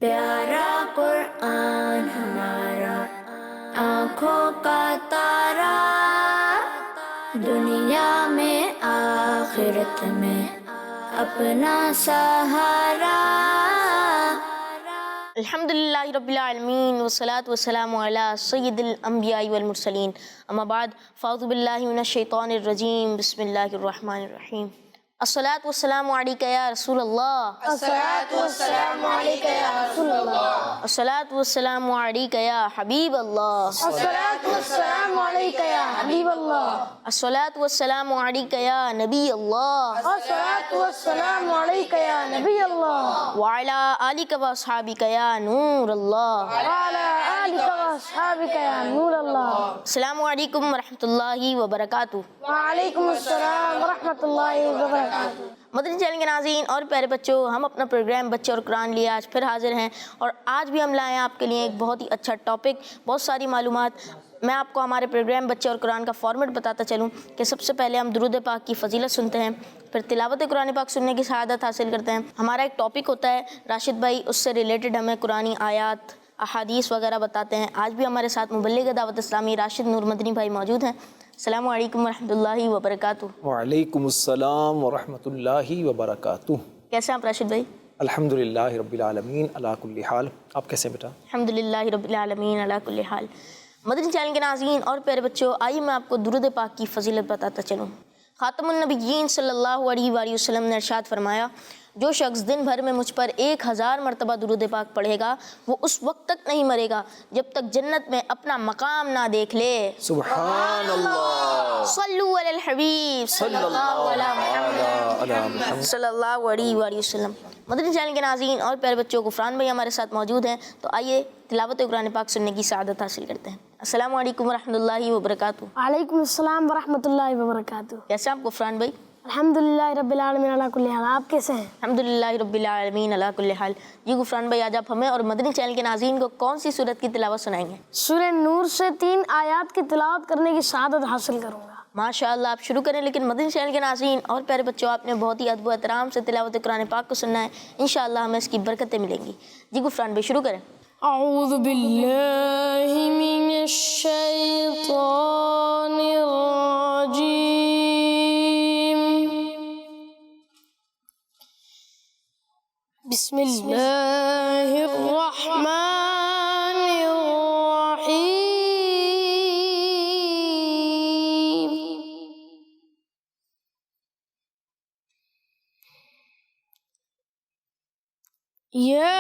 پیارا قرآن ہمارا آنکھوں کا تارا، دنیا میں آخرت میں اپنا سہارا۔ الحمدللہ رب العالمین والصلاة والسلام علی سید الانبیاء والمرسلین، اما بعد فاعوذ باللہ من الشیطان الرجیم، بسم اللہ الرحمن الرحیم۔ الصلاة والسلام علیکہ یا رسول اللہ، الصلاة والسلام علیکہ یا رسول اللہ، الصلاة والسلام علیکہ یا حبیب اللہ، الصلاة والسلام علیکہ یا حبیب اللہ، الصلاة والسلام علیکہ یا نبی اللہ، الصلاة والسلام علیکہ یا نبی اللہ، وعلی آلک و اصحابک یا نور اللہ۔ وعلی آلک و اصحابک یا نور اللہ۔ السلام علیکم ورحمۃ اللہ وبرکاتہ۔ وعلیکم السلام ورحمۃ اللہ وبرکاتہ۔ مدنی چینل کے ناظرین اور پیارے بچوں، ہم اپنا پروگرام بچے اور قرآن لیے آج پھر حاضر ہیں، اور آج بھی ہم لائے ہیں آپ کے لیے ایک بہت ہی اچھا ٹاپک، بہت ساری معلومات۔ میں آپ کو ہمارے پروگرام بچے اور قرآن کا فارمیٹ بتاتا چلوں کہ سب سے پہلے ہم درود پاک کی فضیلت سنتے ہیں، پھر تلاوت قرآن پاک سننے کی سعادت حاصل کرتے ہیں۔ ہمارا ایک ٹاپک ہوتا ہے، راشد بھائی اس سے ریلیٹڈ ہمیں قرآنی آیات، احادیث وغیرہ بتاتے ہیں۔ آج بھی ہمارے ساتھ مبلغ دعوت اسلامی راشد نور مدنی بھائی موجود ہیں۔ السلام علیکم ورحمۃ اللہ وبرکاتہ۔ وعلیکم السلام ورحمۃ اللہ وبرکاتہ۔ کیسے ہیں آپ راشد بھائی؟ الحمدللہ رب العالمین علی کل حال۔ آپ کیسے ہیں بیٹا؟ الحمدللہ رب العالمین علی کل حال۔ مدنی چینل کے ناظرین اور پیارے بچوں، آئیے میں آپ کو درود پاک کی فضیلت بتاتا چلوں۔ خاتم النبیین صلی اللہ علیہ وآلہ وسلم نے ارشاد فرمایا، جو شخص دن بھر میں مجھ پر 1000 مرتبہ درود پاک پڑھے گا، وہ اس وقت تک نہیں مرے گا جب تک جنت میں اپنا مقام نہ دیکھ لے۔ سبحان اللہ، صلو علی الحبیب صلی اللہ علیہ محمد صلی اللہ علیہ وآلہ وسلم۔ مدنی چینل کے ناظرین اور پیارے بچوں، غفران بھائی ہمارے ساتھ موجود ہیں، تو آئیے تلاوت قرآن پاک سننے کی سعادت حاصل کرتے ہیں۔ السلام علیکم ورحمۃ اللہ وبرکاتہ۔ وعلیکم السلام ورحمۃ اللہ وبرکاتہ۔ کیسے ہیں آپ غفران بھائی؟ الحمدللہ رب العالمین علی کل حال۔ آپ کیسے ہیں؟ الحمدللہ رب العالمین علی کل حال۔ جی غفران بھائی، آج آپ ہمیں اور مدنی چینل کے ناظرین کو کون سی سورت کی تلاوت سنائیں گے؟ سورہ نور سے 3 آیات کی تلاوت کرنے کی سعادت حاصل کروں گا۔ ماشاء اللہ، آپ شروع کریں، لیکن مدنی چینل کے ناظرین اور پیارے بچوں، آپ نے بہت ہی ادب و احترام سے تلاوت قرآن پاک کو سننا ہے، انشاءاللہ ہمیں اس کی برکتیں ملیں گی۔ جی غفران بھائی شروع کریں۔ اعوذ باللہ من الشیطان الرجیم، بسم اللہ الرحمن الرحیم۔ یا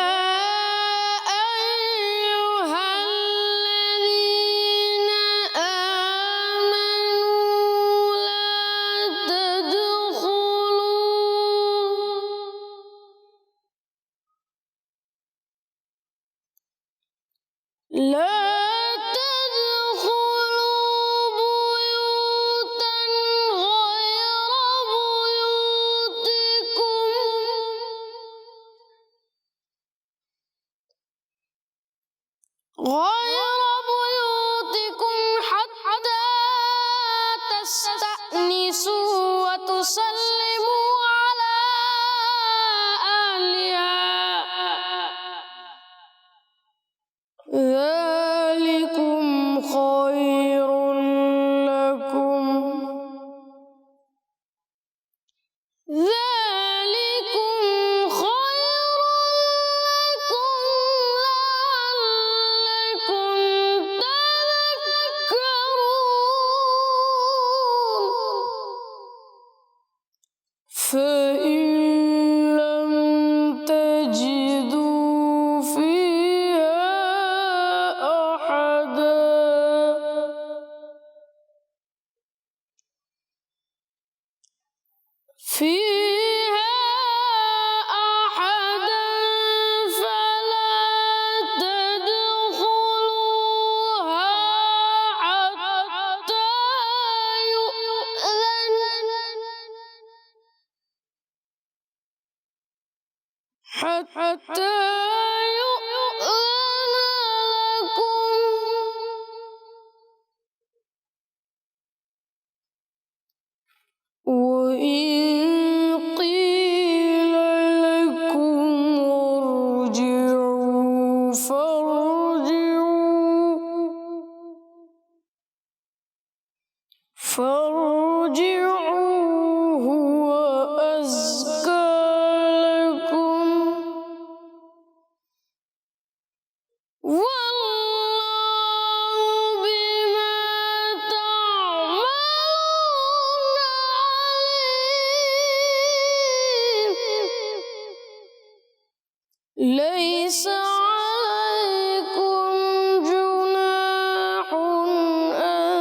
لا تدخلوا بيوتا غير بيوتكم حتى تستأنسوا وتسلموا على أهلها، ذلكم خير لكم، ذلكم خير لكم لعلكم تذكرون، فإن لم تجدوا فيها فارجعوه هو أزكى لكم والله بما تعملون عليم ليس عليكم جناح أن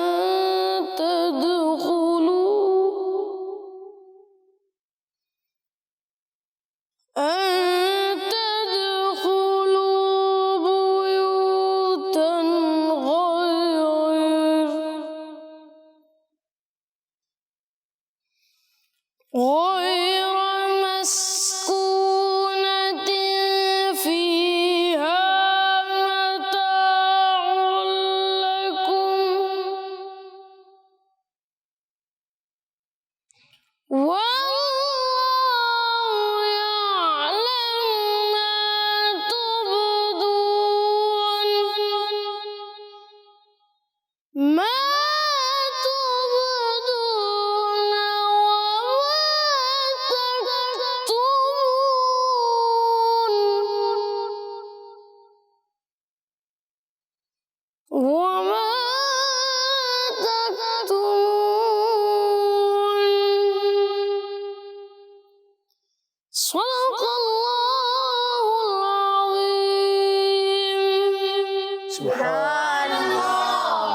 تدخلوا بيوتا غير مسكونة فيها متاع لكم والله يعلم ما تبدون وما تكتمون صدق الله العظيم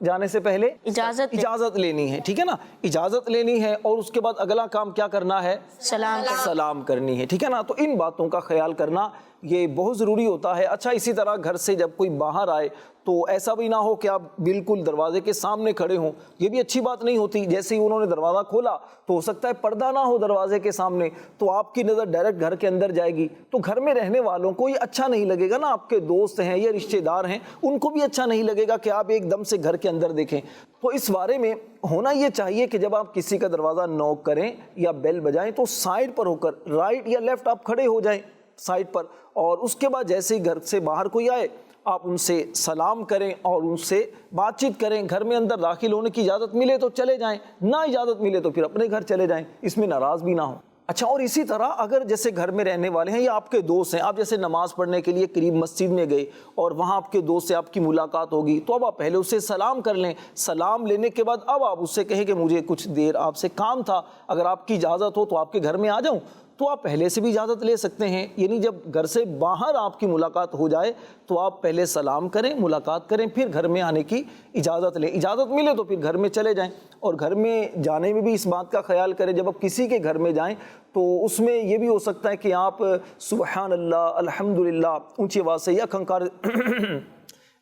جانے سے پہلے اجازت لینی ہے، ٹھیک ہے نا، اجازت لینی ہے، اور اس کے بعد اگلا کام کیا کرنا ہے؟ سلام کرنی ہے، ٹھیک ہے نا۔ تو ان باتوں کا خیال کرنا یہ بہت ضروری ہوتا ہے۔ اچھا، اسی طرح گھر سے جب کوئی باہر آئے تو ایسا بھی نہ ہو کہ آپ بالکل دروازے کے سامنے کھڑے ہوں، یہ بھی اچھی بات نہیں ہوتی۔ جیسے ہی انہوں نے دروازہ کھولا تو ہو سکتا ہے پردہ نہ ہو دروازے کے سامنے، تو آپ کی نظر ڈائریکٹ گھر کے اندر جائے گی، تو گھر میں رہنے والوں کو یہ اچھا نہیں لگے گا نا، آپ کے دوست ہیں یا رشتہ دار ہیں ان کو بھی اچھا نہیں لگے گا کہ آپ ایک دم سے گھر کے اندر دیکھیں۔ تو اس بارے میں ہونا یہ چاہیے کہ جب آپ کسی کا دروازہ نوک کریں یا بیل بجائیں تو سائڈ پر ہو کر، رائٹ یا لیفٹ آپ کھڑے ہو جائیں سائڈ پر، اور اس کے بعد جیسے ہی گھر سے باہر کوئی آئے آپ ان سے سلام کریں اور ان سے بات چیت کریں۔ گھر میں اندر داخل ہونے کی اجازت ملے تو چلے جائیں، نہ اجازت ملے تو پھر اپنے گھر چلے جائیں، اس میں ناراض بھی نہ ہوں۔ اچھا، اور اسی طرح اگر جیسے گھر میں رہنے والے ہیں یا آپ کے دوست ہیں، آپ جیسے نماز پڑھنے کے لیے قریب مسجد میں گئے اور وہاں آپ کے دوست سے آپ کی ملاقات ہوگی، تو اب آپ پہلے اسے سلام کر لیں۔ سلام لینے کے بعد اب آپ اس سے کہیں کہ مجھے کچھ دیر آپ سے کام تھا، اگر آپ کی اجازت ہو تو آپ کے گھر میں آ جاؤں، تو آپ پہلے سے بھی اجازت لے سکتے ہیں۔ یعنی جب گھر سے باہر آپ کی ملاقات ہو جائے تو آپ پہلے سلام کریں، ملاقات کریں، پھر گھر میں آنے کی اجازت لیں۔ اجازت ملے تو پھر گھر میں چلے جائیں، اور گھر میں جانے میں بھی اس بات کا خیال کریں جب آپ کسی کے گھر میں جائیں تو اس میں یہ بھی ہو سکتا ہے کہ آپ سبحان اللہ، الحمدللہ اونچی آواز سے یا کھنکار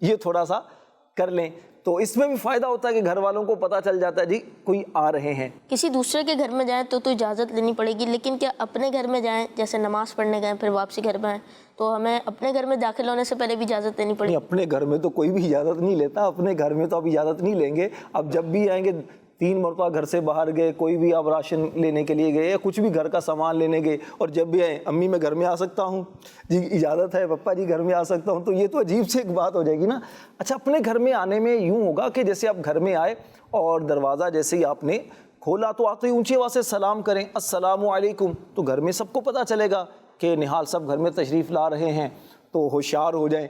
یہ تھوڑا سا کر لیں، تو اس میں بھی فائدہ ہوتا ہے کہ گھر والوں کو پتہ چل جاتا ہے جی کوئی آ رہے ہیں۔ کسی دوسرے کے گھر میں جائیں تو اجازت لینی پڑے گی، لیکن کیا اپنے گھر میں جائیں، جیسے نماز پڑھنے گئے پھر واپسی گھر میں آئیں، تو ہمیں اپنے گھر میں داخل ہونے سے پہلے بھی اجازت لینی پڑے گی؟ اپنے گھر میں تو کوئی بھی اجازت نہیں لیتا، اپنے گھر میں تو آپ اجازت نہیں لیں گے۔ اب جب بھی آئیں گے 3 مرتبہ گھر سے باہر گئے، کوئی بھی آپ راشن لینے کے لیے گئے یا کچھ بھی گھر کا سامان لینے گئے، اور جب بھی آئیں امی میں گھر میں آ سکتا ہوں جی، اجازت ہے پپا جی گھر میں آ سکتا ہوں، تو یہ تو عجیب سے ایک بات ہو جائے گی نا۔ اچھا، اپنے گھر میں آنے میں یوں ہوگا کہ جیسے آپ گھر میں آئے اور دروازہ جیسے ہی آپ نے کھولا تو آتے ہی اونچی آواز سے سلام کریں، السلام علیکم، تو گھر میں سب کو پتہ چلے گا کہ نہال سب گھر میں تشریف لا رہے ہیں، تو ہوشیار ہو جائیں،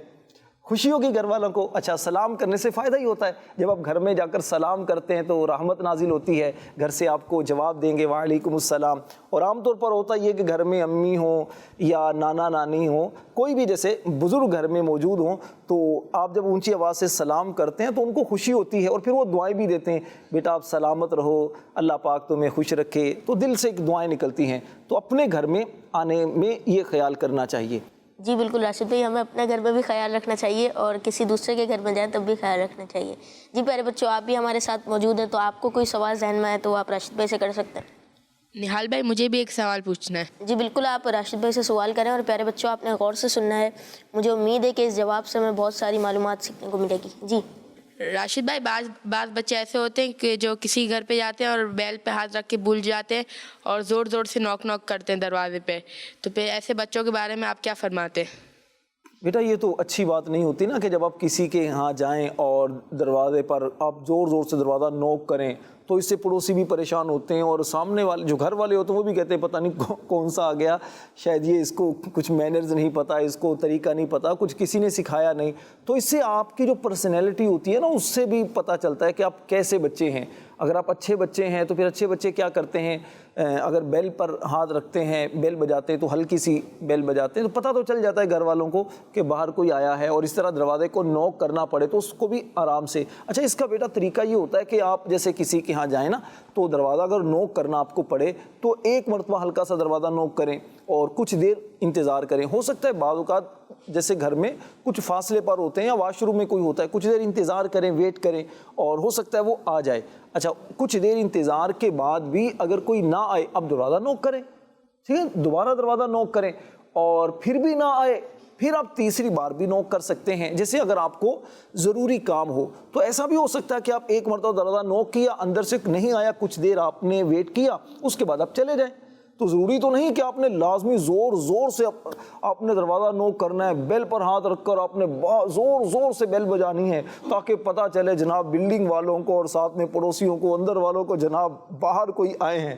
خوشی ہوگی گھر والوں کو۔ اچھا، سلام کرنے سے فائدہ ہی ہوتا ہے، جب آپ گھر میں جا کر سلام کرتے ہیں تو رحمت نازل ہوتی ہے، گھر سے آپ کو جواب دیں گے وعلیکم السلام۔ اور عام طور پر ہوتا یہ کہ گھر میں امی ہوں یا نانا نانی ہوں، کوئی بھی جیسے بزرگ گھر میں موجود ہوں، تو آپ جب اونچی آواز سے سلام کرتے ہیں تو ان کو خوشی ہوتی ہے، اور پھر وہ دعائیں بھی دیتے ہیں، بیٹا آپ سلامت رہو، اللہ پاک تمہیں خوش رکھے، تو دل سے ایک دعائیں نکلتی ہیں۔ تو اپنے گھر میں آنے میں یہ خیال کرنا چاہیے۔ جی بالکل راشد بھائی، ہمیں اپنے گھر میں بھی خیال رکھنا چاہیے اور کسی دوسرے کے گھر میں جائیں تب بھی خیال رکھنا چاہیے۔ جی پیارے بچوں، آپ بھی ہمارے ساتھ موجود ہیں، تو آپ کو کوئی سوال ذہن میں ہے تو آپ راشد بھائی سے کر سکتے ہیں۔ نہال بھائی، مجھے بھی ایک سوال پوچھنا ہے۔ جی بالکل، آپ راشد بھائی سے سوال کریں، اور پیارے بچوں آپ نے غور سے سننا ہے، مجھے امید ہے کہ اس جواب سے ہمیں بہت ساری معلومات سیکھنے کو ملے گی۔ جی راشد بھائی، بعض بچے ایسے ہوتے ہیں کہ جو کسی گھر پہ جاتے ہیں اور بیل پہ ہاتھ رکھ کے بھول جاتے ہیں اور زور زور سے نوک کرتے ہیں دروازے پہ، تو پھر ایسے بچوں کے بارے میں آپ کیا فرماتے ہیں؟ بیٹا یہ تو اچھی بات نہیں ہوتی نا کہ جب آپ کسی کے ہاں جائیں اور دروازے پر آپ زور زور سے دروازہ نوک کریں، تو اس سے پڑوسی بھی پریشان ہوتے ہیں، اور سامنے والے جو گھر والے ہوتے ہیں وہ بھی کہتے ہیں پتہ نہیں کون سا آ گیا، شاید یہ اس کو کچھ مینرز نہیں پتہ، اس کو طریقہ نہیں پتہ، کچھ کسی نے سکھایا نہیں۔ تو اس سے آپ کی جو پرسنالٹی ہوتی ہے نا، اس سے بھی پتہ چلتا ہے کہ آپ کیسے بچے ہیں۔ اگر آپ اچھے بچے ہیں تو پھر اچھے بچے کیا کرتے ہیں، اگر بیل پر ہاتھ رکھتے ہیں، بیل بجاتے ہیں تو ہلکی سی بیل بجاتے ہیں، تو پتہ تو چل جاتا ہے گھر والوں کو کہ باہر کوئی آیا ہے، اور اس طرح دروازے کو نوک کرنا پڑے تو اس کو بھی آرام سے۔ اچھا، اس کا بیٹا طریقہ یہ ہوتا ہے کہ آپ جیسے کسی کے ہاں جائیں نا، تو دروازہ اگر نوک کرنا آپ کو پڑے تو ایک مرتبہ ہلکا سا دروازہ نوک کریں اور کچھ دیر انتظار کریں۔ ہو سکتا ہے بعض اوقات جیسے گھر میں کچھ فاصلے پر ہوتے ہیں یا واش روم میں کوئی ہوتا ہے، کچھ دیر انتظار کریں، ویٹ کریں، اور ہو سکتا ہے وہ آ جائے۔ اچھا، کچھ دیر انتظار کے بعد بھی اگر کوئی نہ آئے، اب دروازہ نوک کریں، ٹھیک ہے، دوبارہ دروازہ نوک کریں، اور پھر بھی نہ آئے، پھر آپ تیسری بار بھی نوک کر سکتے ہیں۔ جیسے اگر آپ کو ضروری کام ہو تو ایسا بھی ہو سکتا ہے کہ آپ ایک مرتبہ دروازہ نوک کیا، اندر سے نہیں آیا، کچھ دیر آپ نے ویٹ کیا، اس کے بعد آپ چلے جائیں۔ تو ضروری تو نہیں کہ آپ نے لازمی زور زور سے آپ نے دروازہ نوک کرنا ہے، بیل پر ہاتھ رکھ کر آپ نے زور زور سے بیل بجانی ہے تاکہ پتہ چلے جناب بلڈنگ والوں کو اور ساتھ میں پڑوسیوں کو، اندر والوں کو، جناب باہر کوئی آئے ہیں۔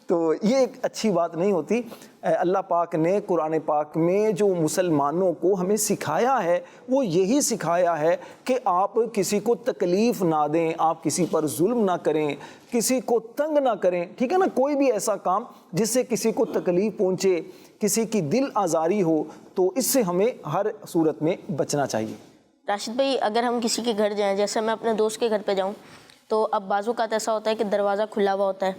تو یہ ایک اچھی بات نہیں ہوتی۔ اللہ پاک نے قرآن پاک میں جو مسلمانوں کو ہمیں سکھایا ہے وہ یہی سکھایا ہے کہ آپ کسی کو تکلیف نہ دیں، آپ کسی پر ظلم نہ کریں، کسی کو تنگ نہ کریں، ٹھیک ہے نا۔ کوئی بھی ایسا کام جس سے کسی کو تکلیف پہنچے، کسی کی دل آزاری ہو، تو اس سے ہمیں ہر صورت میں بچنا چاہیے۔ راشد بھائی اگر ہم کسی کے گھر جائیں، جیسے میں اپنے دوست کے گھر پہ جاؤں تو اب بعض اوقات ایسا ہوتا ہے کہ دروازہ کھلا ہوا ہوتا ہے،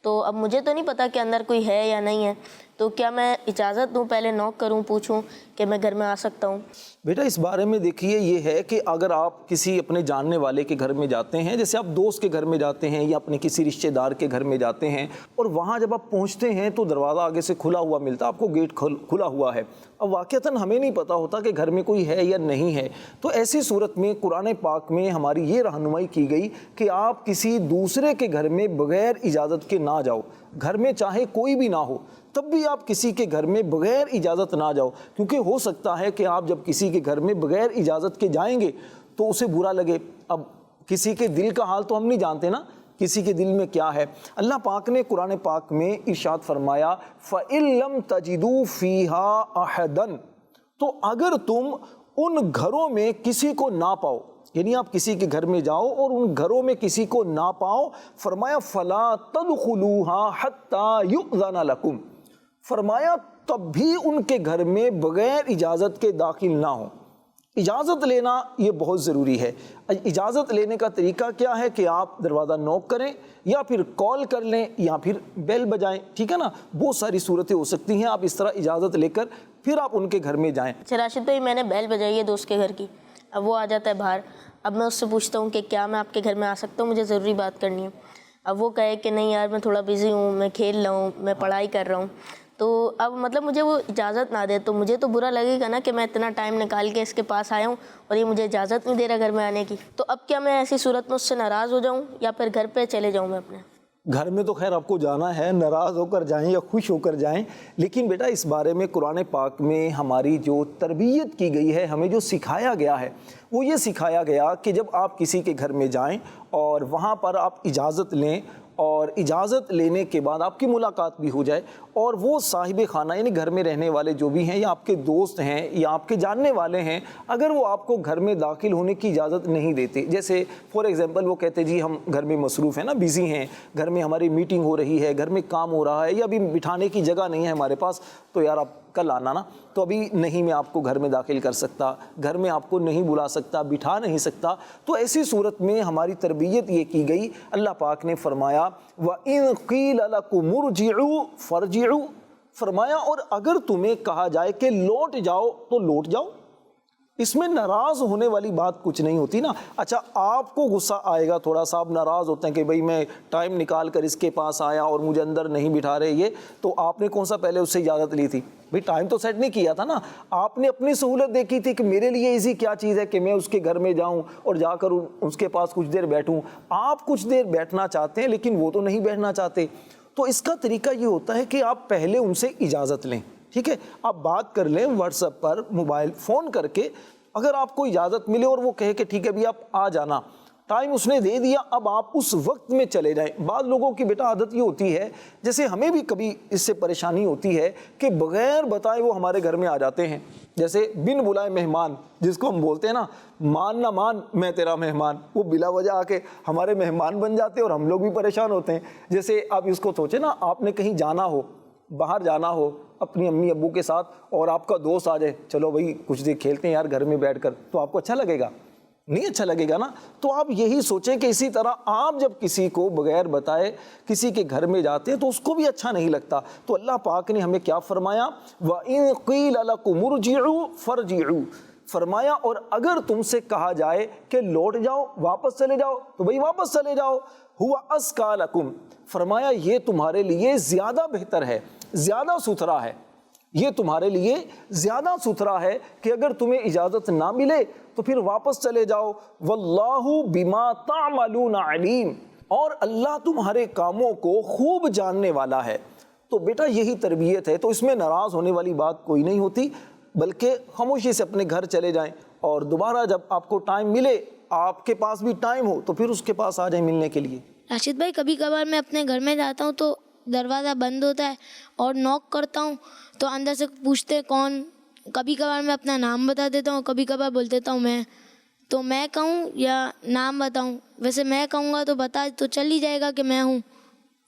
تو اب مجھے تو نہیں پتہ کہ اندر کوئی ہے یا نہیں ہے، تو کیا میں اجازت دوں، پہلے نوک کروں، پوچھوں کہ میں گھر میں آ سکتا ہوں؟ بیٹا اس بارے میں دیکھیے یہ ہے کہ اگر آپ کسی اپنے جاننے والے کے گھر میں جاتے ہیں، جیسے آپ دوست کے گھر میں جاتے ہیں یا اپنے کسی رشتہ دار کے گھر میں جاتے ہیں، اور وہاں جب آپ پہنچتے ہیں تو دروازہ آگے سے کھلا ہوا ملتا، آپ کو گیٹ کھلا ہوا ہے، اب واقعتاً ہمیں نہیں پتہ ہوتا کہ گھر میں کوئی ہے یا نہیں ہے، تو ایسی صورت میں قرآن پاک میں ہماری یہ رہنمائی کی گئی کہ آپ کسی دوسرے کے گھر میں بغیر اجازت کے نہ جاؤ، گھر میں چاہے کوئی بھی نہ ہو تب بھی آپ کسی کے گھر میں بغیر اجازت نہ جاؤ، کیونکہ ہو سکتا ہے کہ آپ جب کسی کے گھر میں بغیر اجازت کے جائیں گے تو اسے برا لگے۔ اب کسی کے دل کا حال تو ہم نہیں جانتے نا، کسی کے دل میں کیا ہے۔ اللہ پاک نے قرآن پاک میں ارشاد فرمایا فَإِن لَمْ تَجِدُوا فِيهَا أَحَدًا، تو اگر تم ان گھروں میں کسی کو نہ پاؤ، یعنی آپ کسی کے گھر میں جاؤ اور ان گھروں میں کسی کو نہ پاؤ، فرمایا فَلَا تَدْخُلُوهَا حَتَّى يُؤْذَنَ لَكُمْ، فرمایا تب بھی ان کے گھر میں بغیر اجازت کے داخل نہ ہو۔ اجازت لینا یہ بہت ضروری ہے۔ اجازت لینے کا طریقہ کیا ہے کہ آپ دروازہ نوک کریں یا پھر کال کر لیں یا پھر بیل بجائیں، ٹھیک ہے نا، بہت ساری صورتیں ہو سکتی ہیں، آپ اس طرح اجازت لے کر پھر آپ ان کے گھر میں جائیں۔ اچھا راشد بھائی، میں نے بیل بجائی ہے دوست کے گھر کی، اب وہ آ جاتا ہے باہر، اب میں اس سے پوچھتا ہوں کہ کیا میں آپ کے گھر میں آ سکتا ہوں، مجھے ضروری بات کرنی ہے، اب وہ کہے کہ نہیں یار میں تھوڑا بزی ہوں، میں کھیل رہا ہوں، میں پڑھائی کر رہا ہوں، تو اب مطلب مجھے وہ اجازت نہ دے تو مجھے تو برا لگے گا نا کہ میں اتنا ٹائم نکال کے اس کے پاس آیا ہوں اور یہ مجھے اجازت نہیں دے رہا گھر میں آنے کی، تو اب کیا میں ایسی صورت میں اس سے ناراض ہو جاؤں یا پھر گھر پہ چلے جاؤں میں اپنے؟ گھر میں تو خیر آپ کو جانا ہے، ناراض ہو کر جائیں یا خوش ہو کر جائیں، لیکن بیٹا اس بارے میں قرآن پاک میں ہماری جو تربیت کی گئی ہے، ہمیں جو سکھایا گیا ہے وہ یہ سکھایا گیا کہ جب آپ کسی کے گھر میں جائیں اور وہاں پر آپ اجازت لیں، اور اجازت لینے کے بعد آپ کی ملاقات بھی ہو جائے، اور وہ صاحب خانہ یعنی گھر میں رہنے والے جو بھی ہیں یا آپ کے دوست ہیں یا آپ کے جاننے والے ہیں، اگر وہ آپ کو گھر میں داخل ہونے کی اجازت نہیں دیتے، جیسے فار ایگزامپل وہ کہتے جی ہم گھر میں مصروف ہیں نا، بیزی ہیں، گھر میں ہماری میٹنگ ہو رہی ہے، گھر میں کام ہو رہا ہے، یا ابھی بٹھانے کی جگہ نہیں ہے ہمارے پاس، تو یار آپ کل آنا نا، تو ابھی نہیں میں آپ کو گھر میں داخل کر سکتا، گھر میں آپ کو نہیں بلا سکتا، بٹھا نہیں سکتا، تو ایسی صورت میں ہماری تربیت یہ کی گئی، اللہ پاک نے فرمایا وَإِن قِيلَ لَكُمُ ارْجِعُوا فَارْجِعُوا، فرمایا اور اگر تمہیں کہا جائے کہ لوٹ جاؤ تو لوٹ جاؤ، اس میں ناراض ہونے والی بات کچھ نہیں ہوتی نا۔ اچھا آپ کو غصہ آئے گا، تھوڑا سا آپ ناراض ہوتے ہیں کہ بھئی میں ٹائم نکال کر اس کے پاس آیا اور مجھے اندر نہیں بٹھا رہے، یہ تو آپ نے کون سا پہلے اس سے اجازت لی تھی؟ بھئی ٹائم تو سیٹ نہیں کیا تھا نا، آپ نے اپنی سہولت دیکھی تھی کہ میرے لیے ایزی کیا چیز ہے کہ میں اس کے گھر میں جاؤں اور جا کر اس کے پاس کچھ دیر بیٹھوں۔ آپ کچھ دیر بیٹھنا چاہتے ہیں لیکن وہ تو نہیں بیٹھنا چاہتے، تو اس کا طریقہ یہ ہوتا ہے کہ آپ پہلے ان سے اجازت لیں، ٹھیک ہے، آپ بات کر لیں واٹس ایپ پر، موبائل فون کر کے، اگر آپ کو اجازت ملے اور وہ کہے کہ ٹھیک ہے بھی آپ آ جانا، ٹائم اس نے دے دیا، اب آپ اس وقت میں چلے جائیں۔ بعض لوگوں کی بیٹا عادت یہ ہوتی ہے، جیسے ہمیں بھی کبھی اس سے پریشانی ہوتی ہے کہ بغیر بتائے وہ ہمارے گھر میں آ جاتے ہیں، جیسے بن بلائے مہمان جس کو ہم بولتے ہیں نا، مان نہ مان میں تیرا مہمان، وہ بلا وجہ آ کے ہمارے مہمان بن جاتے ہیں اور ہم لوگ بھی پریشان ہوتے ہیں۔ جیسے آپ اس کو سوچیں نا، آپ نے کہیں جانا ہو، باہر جانا ہو اپنی امی ابو کے ساتھ، اور آپ کا دوست آ جائے چلو بھائی کچھ دیر کھیلتے ہیں یار گھر میں بیٹھ کر، تو آپ کو اچھا لگے گا؟ نہیں اچھا لگے گا نا۔ تو آپ یہی سوچیں کہ اسی طرح آپ جب کسی کو بغیر بتائے کسی کے گھر میں جاتے ہیں تو اس کو بھی اچھا نہیں لگتا۔ تو اللہ پاک نے ہمیں کیا فرمایا؟ وَإِن قِيلَ لَكُمُ ارْجِعُوا فَارْجِعُوا، فرمایا اور اگر تم سے کہا جائے کہ لوٹ جاؤ، واپس چلے جاؤ، تو بھئی واپس چلے جاؤ۔ هُوَ أَزْكَىٰ لَكُمْ، فرمایا یہ تمہارے لیے زیادہ بہتر ہے، زیادہ ستھرا ہے، یہ تمہارے لیے زیادہ ستھرا ہے کہ اگر تمہیں اجازت نہ ملے تو پھر واپس چلے جاؤ۔ وَاللَّهُ بِمَا تَعْمَلُونَ عَلِيمٌ، اور اللہ تمہارے کاموں کو خوب جاننے والا ہے۔ تو بیٹا یہی تربیت ہے، تو اس میں ناراض ہونے والی بات کوئی نہیں ہوتی، بلکہ خاموشی سے اپنے گھر چلے جائیں، اور دوبارہ جب آپ کو ٹائم ملے، آپ کے پاس بھی ٹائم ہو تو پھر اس کے پاس آ جائیں ملنے کے لیے۔ راشد بھائی، کبھی کبھار میں اپنے گھر میں جاتا ہوں تو دروازہ بند ہوتا ہے اور نوک کرتا ہوں تو اندر سے پوچھتے کون، کبھی کبھار میں اپنا نام بتا دیتا ہوں، کبھی کبھار بول دیتا ہوں میں، تو میں کہوں یا نام بتاؤں؟ ویسے میں کہوں گا تو بتا تو چل ہی جائے گا کہ میں ہوں،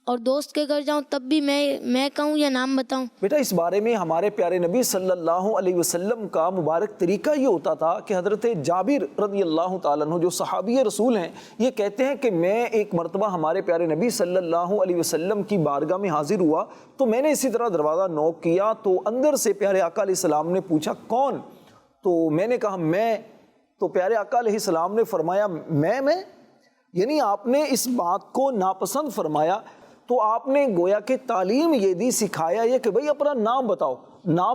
اور دوست کے گھر جاؤں تب بھی میں کہوں یا نام بتاؤں؟ بیٹا اس بارے میں ہمارے پیارے نبی صلی اللہ علیہ وسلم کا مبارک طریقہ یہ ہوتا تھا کہ حضرت جابر رضی اللہ تعالیٰ عنہ جو صحابی رسول ہیں یہ کہتے ہیں کہ میں ایک مرتبہ ہمارے پیارے نبی صلی اللہ علیہ وسلم کی بارگاہ میں حاضر ہوا تو میں نے اسی طرح دروازہ نوک کیا تو اندر سے پیارے آقا علیہ السلام نے پوچھا کون؟ تو میں نے کہا میں. تو پیارے آقا علیہ السلام نے فرمایا میں یعنی آپ نے اس بات کو ناپسند فرمایا. تو آپ نے گویا کہ تعلیم یہ دی، سکھایا یہ کہ بھئی اپنا نام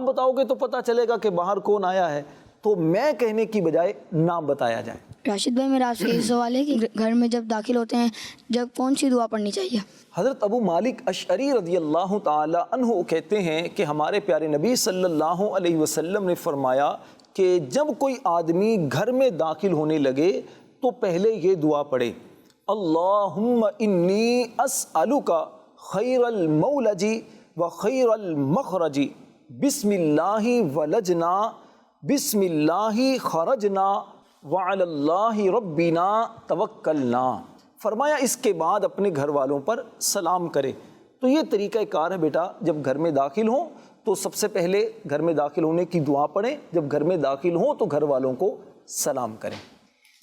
بتاؤ گے تو پتہ چلے گا کہ باہر کون آیا ہے. تو میں کہنے کی بجائے نام بتایا جائے. راشد بھائی میرا آپ سے یہ سوال ہے کہ گھر میں جب داخل ہوتے ہیں جب کون سی دعا پڑھنی چاہیے؟ حضرت ابو مالک اشعری رضی اللہ تعالی عنہ کہتے ہیں کہ ہمارے پیارے نبی صلی اللہ علیہ وسلم نے فرمایا کہ جب کوئی آدمی گھر میں داخل ہونے لگے تو پہلے یہ دعا پڑھے، اللہم انی اسألک خیر المولج و خیر المخرج، بسم اللہ ولجنا بسم اللہ خرجنا وعلی اللہ ربنا توکلنا. فرمایا اس کے بعد اپنے گھر والوں پر سلام کرے. تو یہ طریقہ کار ہے بیٹا، جب گھر میں داخل ہوں تو سب سے پہلے گھر میں داخل ہونے کی دعا پڑھیں، جب گھر میں داخل ہوں تو گھر والوں کو سلام کریں.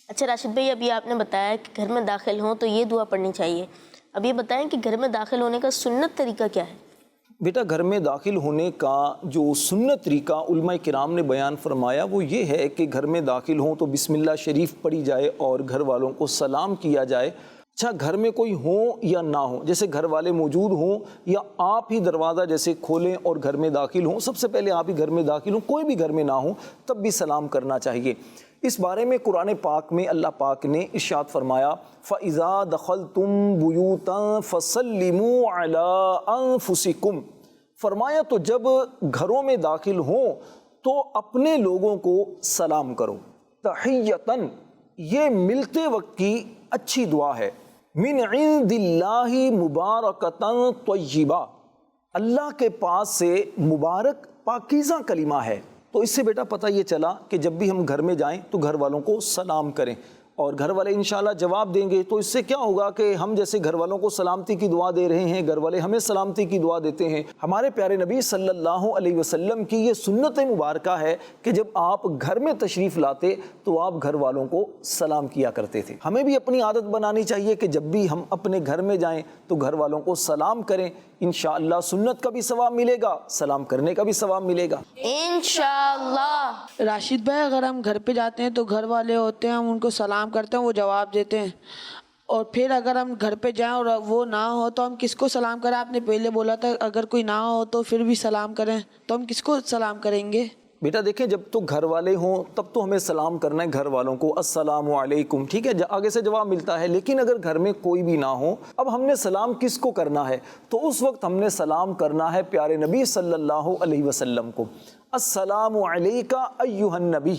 اچھا راشد بھائی، ابھی آپ نے بتایا کہ گھر میں داخل ہوں تو یہ دعا پڑھنی چاہیے. اب یہ بتائیں کہ گھر میں داخل ہونے کا سنت طریقہ کیا ہے؟ بیٹا گھر میں داخل ہونے کا جو سنت طریقہ علماء کرام نے بیان فرمایا وہ یہ ہے کہ گھر میں داخل ہوں تو بسم اللہ شریف پڑھی جائے اور گھر والوں کو سلام کیا جائے. اچھا گھر میں کوئی ہوں یا نہ ہوں، جیسے گھر والے موجود ہوں یا آپ ہی دروازہ جیسے کھولیں اور گھر میں داخل ہوں، سب سے پہلے آپ ہی گھر میں داخل ہوں، کوئی بھی گھر میں نہ ہوں تب بھی سلام کرنا چاہیے. اس بارے میں قرآن پاک میں اللہ پاک نے ارشاد فرمایا فَإِذَا دَخَلْتُمْ بُيُوتًا فَسَلِّمُوا عَلَىٰ أَنفُسِكُمْ. فرمایا تو جب گھروں میں داخل ہوں تو اپنے لوگوں کو سلام کرو. تحیتاً یہ ملتے وقت کی اچھی دعا ہے. من عند اللہ مبارکتاً طیبہ، اللہ کے پاس سے مبارک پاکیزہ کلمہ ہے. تو اس سے بیٹا پتہ یہ چلا کہ جب بھی ہم گھر میں جائیں تو گھر والوں کو سلام کریں اور گھر والے انشاءاللہ جواب دیں گے. تو اس سے کیا ہوگا کہ ہم جیسے گھر والوں کو سلامتی کی دعا دے رہے ہیں، گھر والے ہمیں سلامتی کی دعا دیتے ہیں. ہمارے پیارے نبی صلی اللہ علیہ وسلم کی یہ سنت مبارکہ ہے کہ جب آپ گھر میں تشریف لاتے تو آپ گھر والوں کو سلام کیا کرتے تھے. ہمیں بھی اپنی عادت بنانی چاہیے کہ جب بھی ہم اپنے گھر میں جائیں تو گھر والوں کو سلام کریں. انشاءاللہ سنت کا بھی ثواب ملے گا، سلام کرنے کا بھی ثواب ملے گا انشاءاللہ. راشد بھائی اگر ہم گھر پہ جاتے ہیں تو گھر والے ہوتے ہیں، ہم ان کو سلام کرتے ہیں، وہ جواب دیتے ہیں. اور پھر اگر ہم گھر پہ جائیں اور وہ نہ ہو تو ہم کس کو سلام کریں؟ آپ نے پہلے بولا تھا اگر کوئی نہ ہو تو پھر بھی سلام کریں، تو ہم کس کو سلام کریں گے؟ بیٹا دیکھیں جب تو گھر والے ہوں تب تو ہمیں سلام کرنا ہے گھر والوں کو، السلام علیکم، ٹھیک ہے، آگے سے جواب ملتا ہے. لیکن اگر گھر میں کوئی بھی نہ ہو، اب ہم نے سلام کس کو کرنا ہے؟ تو اس وقت ہم نے سلام کرنا ہے پیارے نبی صلی اللہ علیہ وسلم کو. السلام علیکہ ایہا النبی.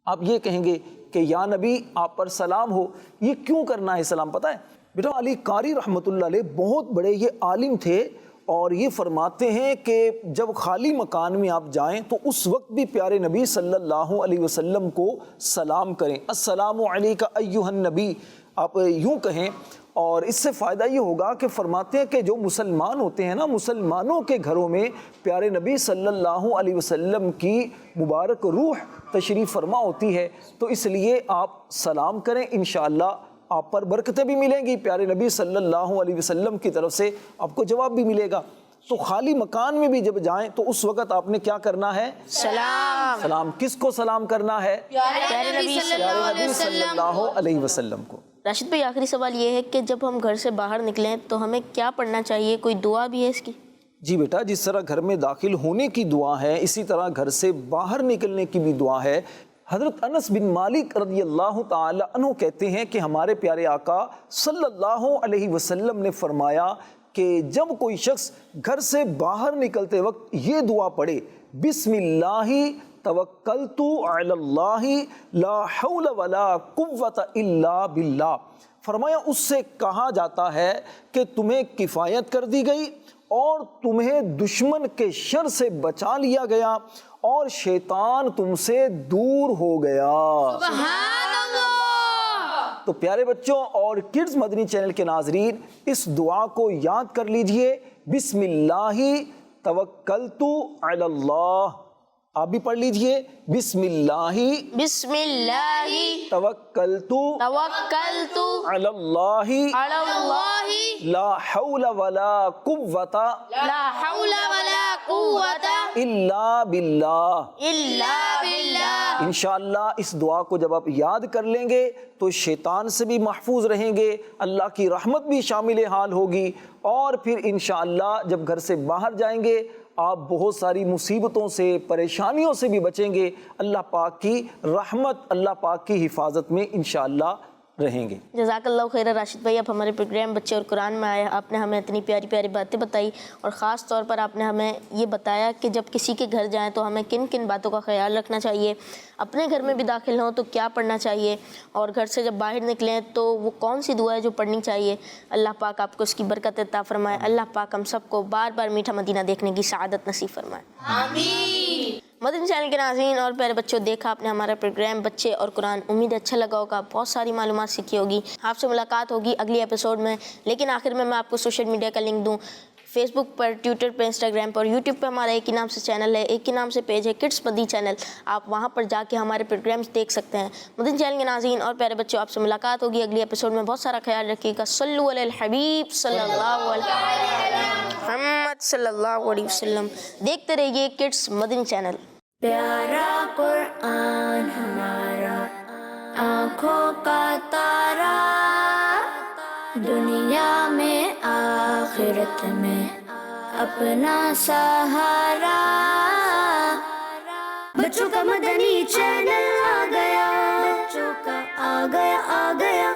آپ یہ کہیں گے کہ یا نبی آپ پر سلام ہو. یہ کیوں کرنا ہے سلام پتہ ہے بیٹا؟ علی قاری رحمۃ اللہ علیہ بہت بڑے یہ عالم تھے اور یہ فرماتے ہیں کہ جب خالی مکان میں آپ جائیں تو اس وقت بھی پیارے نبی صلی اللہ علیہ وسلم کو سلام کریں. السلام علیکہ ایہا النبی آپ یوں کہیں. اور اس سے فائدہ یہ ہوگا کہ فرماتے ہیں کہ جو مسلمان ہوتے ہیں نا، مسلمانوں کے گھروں میں پیارے نبی صلی اللہ علیہ وسلم کی مبارک روح تشریف فرما ہوتی ہے. تو اس لیے آپ سلام کریں، انشاءاللہ آپ پر برکتیں بھی ملیں گی، پیارے نبی صلی اللہ علیہ وسلم کی طرف سے آپ کو جواب بھی ملے گا. تو خالی مکان میں بھی جب جائیں تو اس وقت آپ نے کیا کرنا ہے؟ سلام. کس کو سلام کرنا ہے؟ پیارے نبی پیارے نبی صلی اللہ علیہ وسلم کو. راشد بھائی آخری سوال یہ ہے کہ جب ہم گھر سے باہر نکلیں تو ہمیں کیا پڑھنا چاہیے؟ کوئی دعا بھی ہے اس کی؟ جی بیٹا، جس طرح گھر میں داخل ہونے کی دعا ہے اسی طرح گھر سے باہر نکلنے کی بھی دعا ہے. حضرت انس بن مالک رضی اللہ تعالی عنہ کہتے ہیں کہ ہمارے پیارے آقا صلی اللہ علیہ وسلم نے فرمایا کہ جب کوئی شخص گھر سے باہر نکلتے وقت یہ دعا پڑھے، بسم اللہ توکلت علی اللہ لا حول ولا قوت الا باللہ. فرمایا اس سے کہا جاتا ہے کہ تمہیں کفایت کر دی گئی اور تمہیں دشمن کے شر سے بچا لیا گیا اور شیطان تم سے دور ہو گیا. سبحان اللہ. تو پیارے بچوں اور کڈز مدنی چینل کے ناظرین، اس دعا کو یاد کر لیجئے، بسم اللہ توکلت علی اللہ. آپ بھی پڑھ لیجئے، بسم اللہ توکلت علی اللہ لا حول ولا قوت الا باللہ. انشاءاللہ اس دعا کو جب آپ یاد کر لیں گے تو شیطان سے بھی محفوظ رہیں گے، اللہ کی رحمت بھی شامل حال ہوگی، اور پھر انشاءاللہ جب گھر سے باہر جائیں گے آپ بہت ساری مصیبتوں سے، پریشانیوں سے بھی بچیں گے، اللہ پاک کی رحمت، اللہ پاک کی حفاظت میں انشاءاللہ رہیں گے. جزاک اللہ خیر راشد بھائی. آپ ہمارے پروگرام بچے اور قرآن میں آئے، آپ نے ہمیں اتنی پیاری پیاری باتیں بتائی، اور خاص طور پر آپ نے ہمیں یہ بتایا کہ جب کسی کے گھر جائیں تو ہمیں کن کن باتوں کا خیال رکھنا چاہیے، اپنے گھر میں بھی داخل ہوں تو کیا پڑھنا چاہیے، اور گھر سے جب باہر نکلیں تو وہ کون سی دعا ہے جو پڑھنی چاہیے. اللہ پاک آپ کو اس کی برکت عطا فرمائے. اللہ پاک ہم سب کو بار بار میٹھا مدینہ دیکھنے کی سعادت نصیب فرمائے. آمین. مدنی چینل کے ناظرین اور پیارے بچوں، دیکھا آپ نے ہمارا پروگرام بچے اور قرآن، امید اچھا لگا ہوگا، بہت ساری معلومات سیکھی ہوگی. آپ سے ملاقات ہوگی اگلی ایپیسوڈ میں، لیکن آخر میں آپ کو سوشل میڈیا کا لنک دوں. فیس بک پر، ٹویٹر پہ، انسٹاگرام پر، یوٹیوب پہ ہمارا ایک ہی نام سے چینل ہے، ایک ہی نام سے پیج ہے، کڈس مدنی چینل. آپ وہاں پر جا کے ہمارے پروگرامز دیکھ سکتے ہیں. مدنی چینل کے ناظرین اور پیارے بچوں، آپ سے ملاقات ہوگی اگلی ایپیسوڈ میں. بہت سارا خیال رکھیے گا. صلو علی الحبیب صلی اللہ علیہ محمد صلی اللہ علیہ وسلم. دیکھتے رہیے کڈس مدنی چینل. پیارا قرآن ہمارا آنکھوں کا تارا، دنیا میں آخرت میں اپنا سہارا. بچوں کا مدنی چینل آ گیا، بچوں کا آ گیا